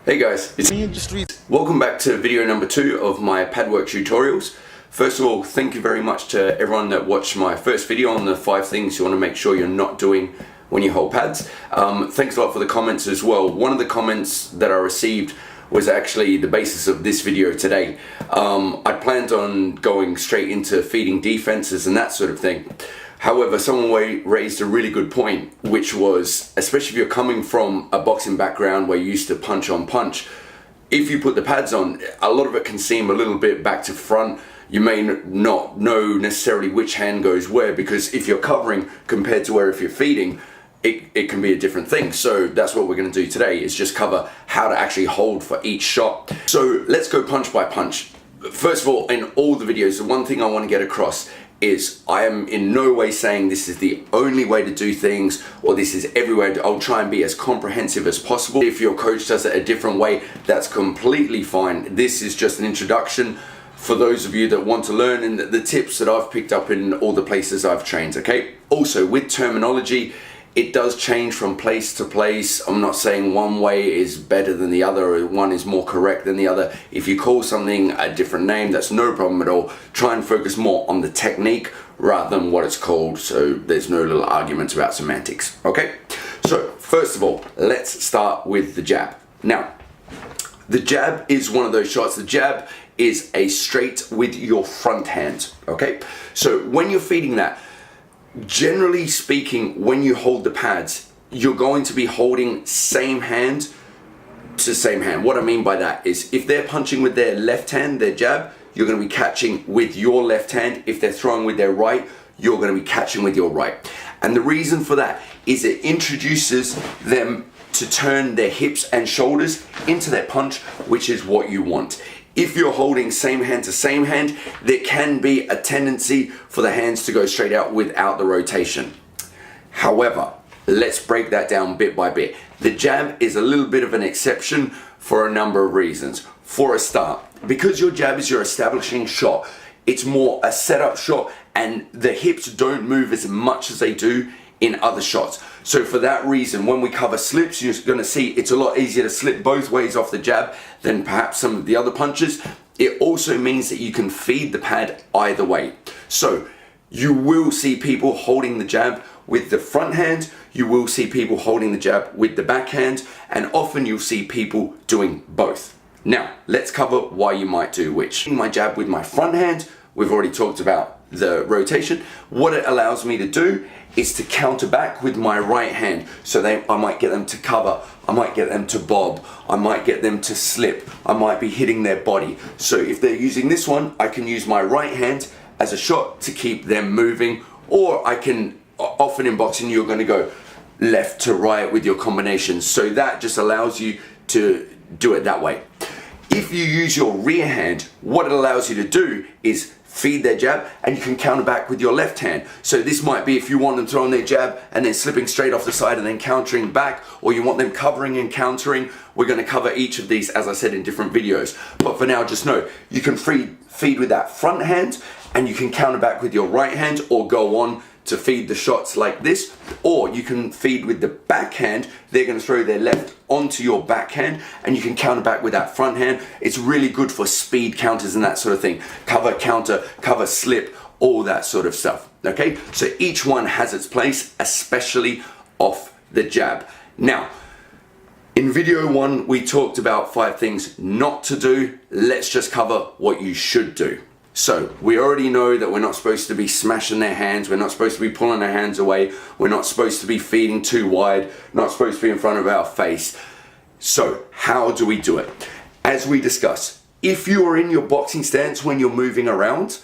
Hey guys, it's Industries. Welcome back to video number 2 of my pad work tutorials. First of all, thank you very much to everyone that watched my first video on the 5 things you want to make sure you're not doing when you hold pads. Thanks a lot for the comments as well. One of the comments that I received was actually the basis of this video today. I planned on going straight into feeding defenses and that sort of thing. However, someone raised a really good point, which was, especially if you're coming from a boxing background where you used to punch on punch, if you put the pads on, a lot of it can seem a little bit back to front. You may not know necessarily which hand goes where, because if you're covering compared to where if you're feeding, it can be a different thing. So that's what we're going to do today, is just cover how to actually hold for each shot. So let's go punch by punch. First of all, in all the videos, the one thing I want to get across is I am in no way saying this is the only way to do things or this is everywhere. I'll try and be as comprehensive as possible. If your coach does it a different way, that's completely fine. This is just an introduction for those of you that want to learn and the tips that I've picked up in all the places I've trained, okay? Also, with terminology, it does change from place to place. I'm not saying one way is better than the other or one is more correct than the other. If you call something a different name, that's no problem at all. Try and focus more on the technique rather than what it's called, so there's no little arguments about semantics, okay? So first of all, let's start with the jab. Now, the jab is one of those shots. The jab is a straight with your front hand, okay? So when you're feeding that, generally speaking, when you hold the pads, you're going to be holding same hand to same hand. What I mean by that is if they're punching with their left hand, their jab, you're going to be catching with your left hand. If they're throwing with their right, you're going to be catching with your right. And the reason for that is it introduces them to turn their hips and shoulders into their punch, which is what you want. If you're holding same hand to same hand, there can be a tendency for the hands to go straight out without the rotation. However, let's break that down bit by bit. The jab is a little bit of an exception for a number of reasons. For a start, because your jab is your establishing shot, it's more a setup shot and the hips don't move as much as they do in other shots. So for that reason, when we cover slips, you're going to see it's a lot easier to slip both ways off the jab than perhaps some of the other punches. It also means that you can feed the pad either way. So you will see people holding the jab with the front hand, you will see people holding the jab with the back hand, and often you'll see people doing both. Now, let's cover why you might do which. My jab with my front hand, we've already talked about the rotation. What it allows me to do is to counter back with my right hand. So I might get them to cover, I might get them to bob, I might get them to slip, I might be hitting their body. So if they're using this one, I can use my right hand as a shot to keep them moving, or I can, often in boxing, you're gonna go left to right with your combinations. So that just allows you to do it that way. If you use your rear hand, what it allows you to do is feed their jab and you can counter back with your left hand. So this might be if you want them throwing their jab and then slipping straight off the side and then countering back, or you want them covering and countering. We're going to cover each of these, as I said, in different videos. But for now, just know you can feed with that front hand and you can counter back with your right hand, or go on to feed the shots like this, or you can feed with the backhand. They're going to throw their left onto your backhand and you can counter back with that front hand. It's really good for speed counters and that sort of thing. Cover, counter, cover, slip, all that sort of stuff. Okay, so each one has its place, especially off the jab. Now, in video 1, we talked about 5 things not to do. Let's just cover what you should do. So we already know that we're not supposed to be smashing their hands, we're not supposed to be pulling their hands away, we're not supposed to be feeding too wide, not supposed to be in front of our face. So how do we do it? As we discussed, if you are in your boxing stance when you're moving around,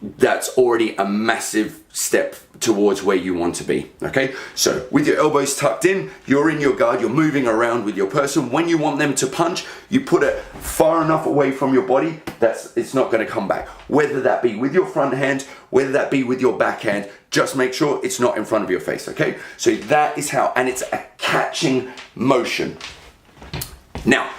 that's already a massive step towards where you want to be, okay? So with your elbows tucked in, you're in your guard, you're moving around with your person. When you want them to punch, you put it far enough away from your body that it's not going to come back. Whether that be with your front hand, whether that be with your backhand, just make sure it's not in front of your face, okay? So that is how, and it's a catching motion. Now,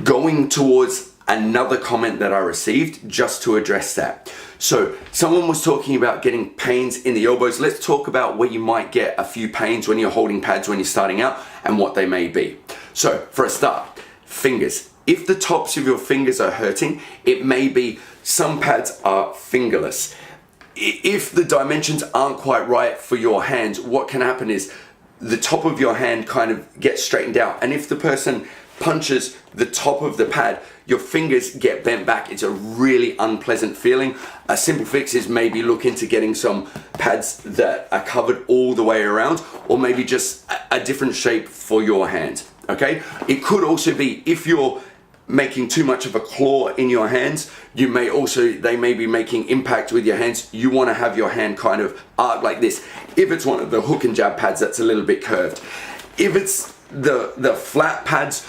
going towards another comment that I received just to address that. So someone was talking about getting pains in the elbows. Let's talk about where you might get a few pains when you're holding pads when you're starting out and what they may be. So for a start, fingers. If the tops of your fingers are hurting, it may be some pads are fingerless. If the dimensions aren't quite right for your hands, what can happen is the top of your hand kind of gets straightened out. And if the person punches the top of the pad, your fingers get bent back. It's a really unpleasant feeling. A simple fix is maybe look into getting some pads that are covered all the way around, or maybe just a different shape for your hand, okay? It could also be if you're making too much of a claw in your hands, they may be making impact with your hands. You want to have your hand kind of arc like this. If it's one of the hook and jab pads, that's a little bit curved. If it's the flat pads,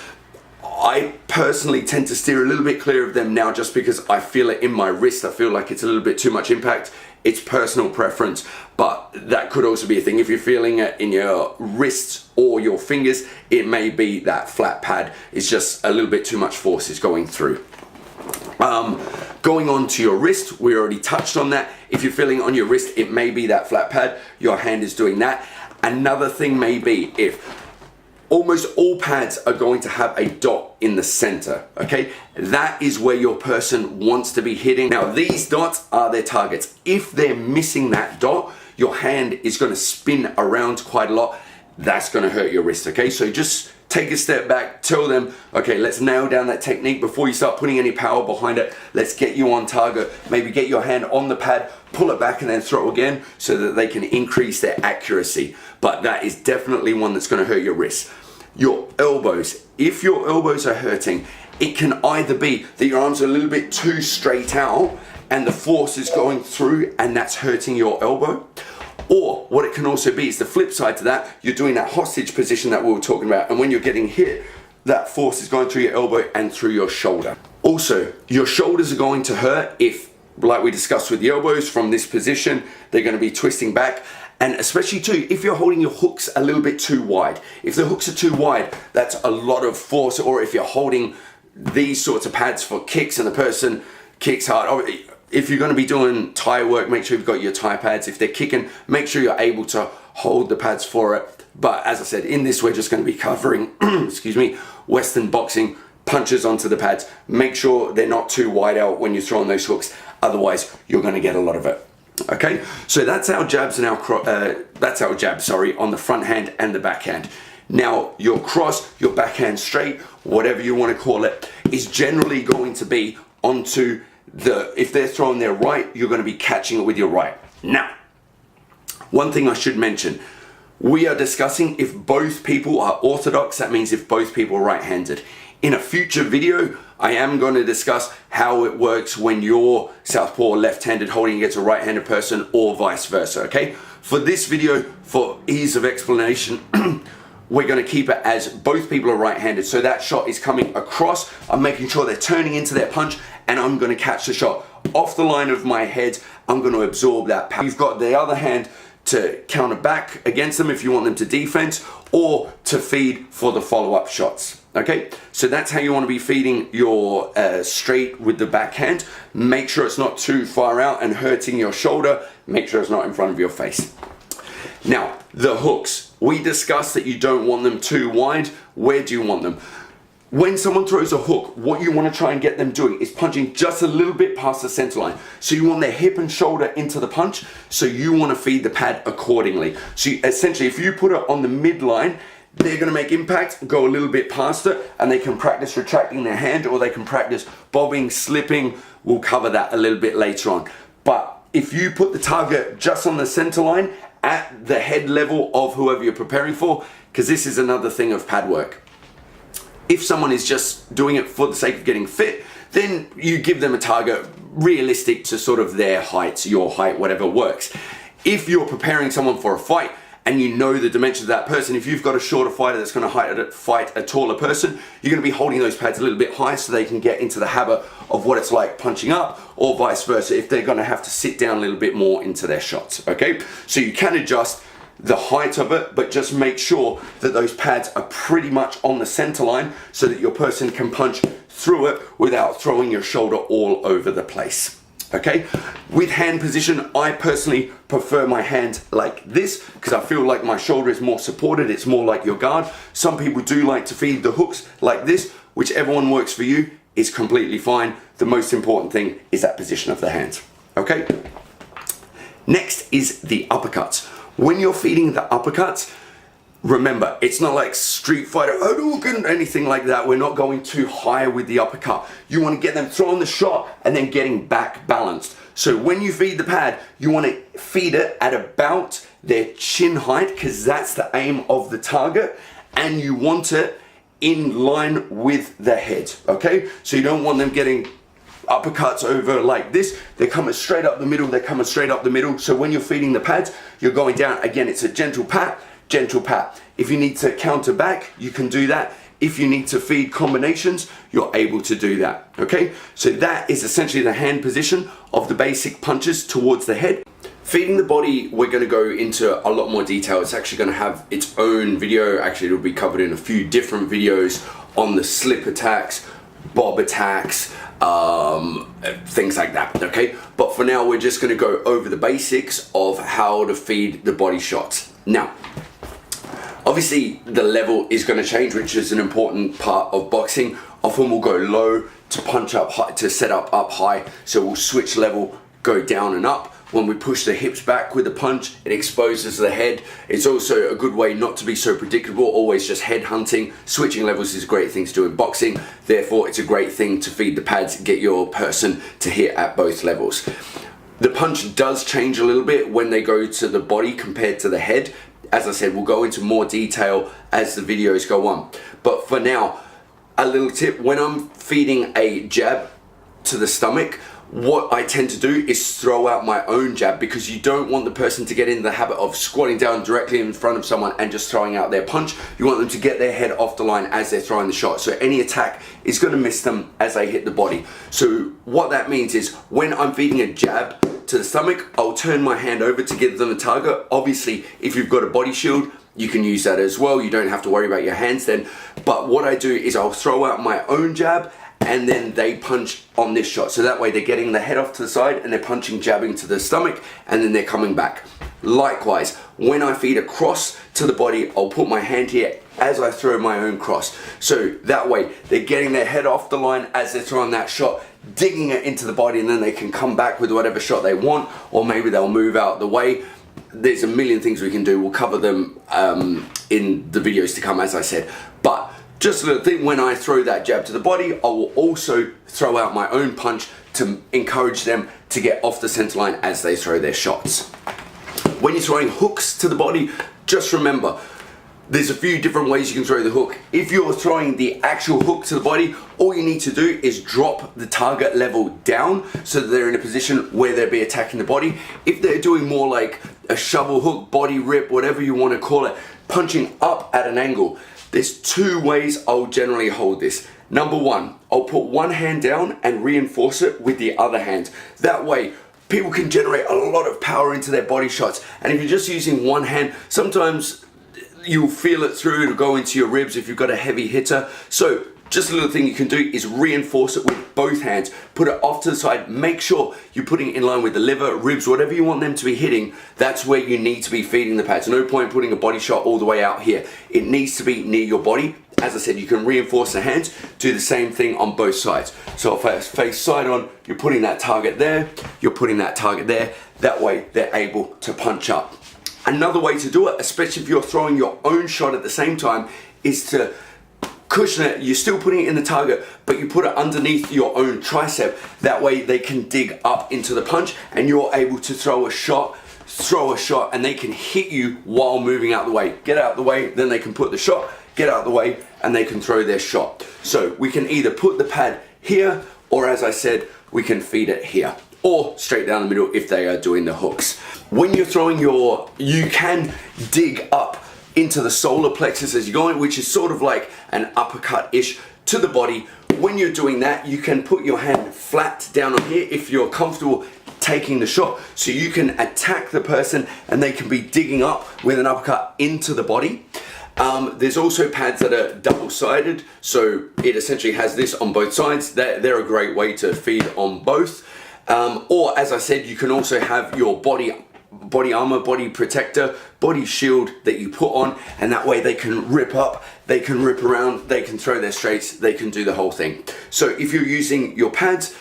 I personally tend to steer a little bit clear of them now, just because I feel it in my wrist. I feel like it's a little bit too much impact. It's personal preference, but that could also be a thing. If you're feeling it in your wrists or your fingers, it may be that flat pad. It's just a little bit too much force is going through. Going on to your wrist, we already touched on that. If you're feeling on your wrist, it may be that flat pad. Your hand is doing that. Another thing may be if almost all pads are going to have a dot in the center, okay? That is where your person wants to be hitting. Now, these dots are their targets. If they're missing that dot, your hand is gonna spin around quite a lot. That's gonna hurt your wrist, okay? So just take a step back, tell them, okay, let's nail down that technique before you start putting any power behind it. Let's get you on target. Maybe get your hand on the pad, pull it back and then throw again so that they can increase their accuracy. But that is definitely one that's gonna hurt your wrist. Your elbows. If your elbows are hurting, it can either be that your arms are a little bit too straight out and the force is going through and that's hurting your elbow. Or what it can also be is the flip side to that, you're doing that hostage position that we were talking about, and when you're getting hit, that force is going through your elbow and through your shoulder. Also, your shoulders are going to hurt if, like we discussed with the elbows, from this position, they're going to be twisting back. And especially too, if you're holding your hooks a little bit too wide. If the hooks are too wide, that's a lot of force. Or if you're holding these sorts of pads for kicks and the person kicks hard. If you're going to be doing Thai work, make sure you've got your Thai pads. If they're kicking, make sure you're able to hold the pads for it. But as I said, in this we're just going to be covering, excuse me, Western boxing punches onto the pads. Make sure they're not too wide out when you're throwing those hooks. Otherwise, you're going to get a lot of it. Okay, so that's our jabs and our jabs, on the front hand and the backhand. Now, your cross, your backhand straight, whatever you want to call it, is generally going to be onto if they're throwing their right, you're going to be catching it with your right. Now, one thing I should mention, we are discussing if both people are orthodox. That means if both people are right-handed. In a future video, I am going to discuss how it works when you're southpaw or left-handed holding against a right-handed person, or vice versa, okay? For this video, for ease of explanation, we're going to keep it as both people are right-handed. So that shot is coming across. I'm making sure they're turning into their punch, and I'm going to catch the shot. Off the line of my head, I'm going to absorb that power. You've got the other hand to counter back against them if you want them to defense, or to feed for the follow-up shots. Okay, so that's how you want to be feeding your straight with the backhand. Make sure it's not too far out and hurting your shoulder. Make sure it's not in front of your face. Now, the hooks. We discussed that you don't want them too wide. Where do you want them? When someone throws a hook, what you want to try and get them doing is punching just a little bit past the center line. So you want their hip and shoulder into the punch, so you want to feed the pad accordingly. So essentially, if you put it on the midline, they're going to make impact, go a little bit past it, and they can practice retracting their hand, or they can practice bobbing, slipping. We'll cover that a little bit later on. But if you put the target just on the center line at the head level of whoever you're preparing for, because this is another thing of pad work. If someone is just doing it for the sake of getting fit, then you give them a target realistic to sort of their height, your height, whatever works. If you're preparing someone for a fight and you know the dimensions of that person, if you've got a shorter fighter that's going to fight a taller person, you're going to be holding those pads a little bit high so they can get into the habit of what it's like punching up, or vice versa if they're going to have to sit down a little bit more into their shots, okay? So you can adjust the height of it, but just make sure that those pads are pretty much on the center line so that your person can punch through it without throwing your shoulder all over the place. Okay, with hand position, I personally prefer my hand like this because I feel like my shoulder is more supported. It's more like your guard. Some people do like to feed the hooks like this. whichever one works for you is completely fine. The most important thing is that position of the hands, okay? Next is the uppercuts. When you're feeding the uppercuts, remember, it's not like Street Fighter, Hadouken, anything like that. We're not going too high with the uppercut. You want to get them throwing the shot and then getting back balanced. So when you feed the pad, you want to feed it at about their chin height, because that's the aim of the target, and you want it in line with the head, okay? So you don't want them getting uppercuts over like this. They're coming straight up the middle, they're coming straight up the middle. So when you're feeding the pads, you're going down. Again, it's a gentle pat, gentle pat. If you need to counter back, you can do that. If you need to feed combinations, you're able to do that, okay? So that is essentially the hand position of the basic punches towards the head. Feeding the body, we're going to go into a lot more detail. It's actually going to have its own video. Actually, it'll be covered in a few different videos on the slip attacks, bob attacks, things like that, okay? But for now, we're just going to go over the basics of how to feed the body shots. Now, obviously, the level is going to change, which is an important part of boxing. Often we'll go low to punch up high, to set up high. So we'll switch level, go down and up. When we push the hips back with the punch, it exposes the head. It's also a good way not to be so predictable, always just head hunting. Switching levels is a great thing to do in boxing. Therefore, it's a great thing to feed the pads, get your person to hit at both levels. The punch does change a little bit when they go to the body compared to the head. As I said, we'll go into more detail as the videos go on. But for now, a little tip, when I'm feeding a jab to the stomach, what I tend to do is throw out my own jab, because you don't want the person to get in the habit of squatting down directly in front of someone and just throwing out their punch. You want them to get their head off the line as they're throwing the shot. So any attack is going to miss them as they hit the body. So what that means is when I'm feeding a jab to the stomach, I'll turn my hand over to give them the target. Obviously, if you've got a body shield, you can use that as well. You don't have to worry about your hands then. But what I do is I'll throw out my own jab, and then they punch on this shot. So that way they're getting the head off to the side and they're punching, jabbing to the stomach, and then they're coming back. Likewise, when I feed a cross to the body, I'll put my hand here as I throw my own cross. So that way they're getting their head off the line as they're throwing that shot, digging it into the body, and then they can come back with whatever shot they want, or maybe they'll move out the way. There's a million things we can do. We'll cover them in the videos to come, as I said. But just a little thing, when I throw that jab to the body, I will also throw out my own punch to encourage them to get off the center line as they throw their shots. When you're throwing hooks to the body, just remember, there's a few different ways you can throw the hook. If you're throwing the actual hook to the body, all you need to do is drop the target level down so that they're in a position where they'll be attacking the body. If they're doing more like a shovel hook, body rip, whatever you want to call it, punching up at an angle, there's two ways I'll generally hold this. Number one, I'll put one hand down and reinforce it with the other hand. That way, people can generate a lot of power into their body shots. And if you're just using one hand, sometimes you'll feel it through, it'll go into your ribs if you've got a heavy hitter. So just a little thing you can do is reinforce it with both hands. Put it off to the side. Make sure you're putting it in line with the liver, ribs, whatever you want them to be hitting. That's where you need to be feeding the pads. No point putting a body shot all the way out here. It needs to be near your body. As I said, you can reinforce the hands. Do the same thing on both sides. So if I face side on, you're putting that target there, you're putting that target there. That way they're able to punch up. Another way to do it, especially if you're throwing your own shot at the same time, is to cushion it. You're still putting it in the target, but you put it underneath your own tricep. That way they can dig up into the punch and you're able to throw a shot, and they can hit you while moving out the way. Get out the way, then they can put the shot, get out the way, and they can throw their shot. So we can either put the pad here, or as I said, we can feed it here, or straight down the middle if they are doing the hooks. When you're throwing you can dig up into the solar plexus as you're going, which is sort of like an uppercut-ish to the body. When you're doing that, you can put your hand flat down on here if you're comfortable taking the shot, so you can attack the person and they can be digging up with an uppercut into the body. There's also pads that are double-sided, so it essentially has this on both sides. They're a great way to feed on both. Or as I said, you can also have your body body armor, body protector, body shield that you put on, and that way they can rip up, they can rip around, they can throw their straights, they can do the whole thing. So if you're using your pads,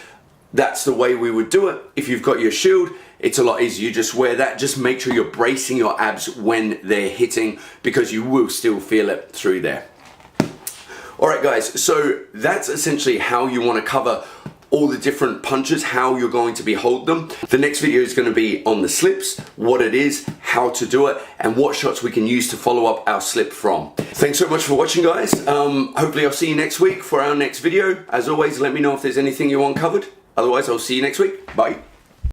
that's the way we would do it. If you've got your shield, it's a lot easier. You just wear that. Just make sure you're bracing your abs when they're hitting, because you will still feel it through there. All right, guys, so that's essentially how you want to cover all the different punches, how you're going to be holding them. The next video is going to be on the slips, what it is, how to do it, and what shots we can use to follow up our slip from. Thanks so much for watching, guys. Hopefully I'll see you next week for our next video. As always, let me know if there's anything you want covered. Otherwise, I'll see you next week. Bye.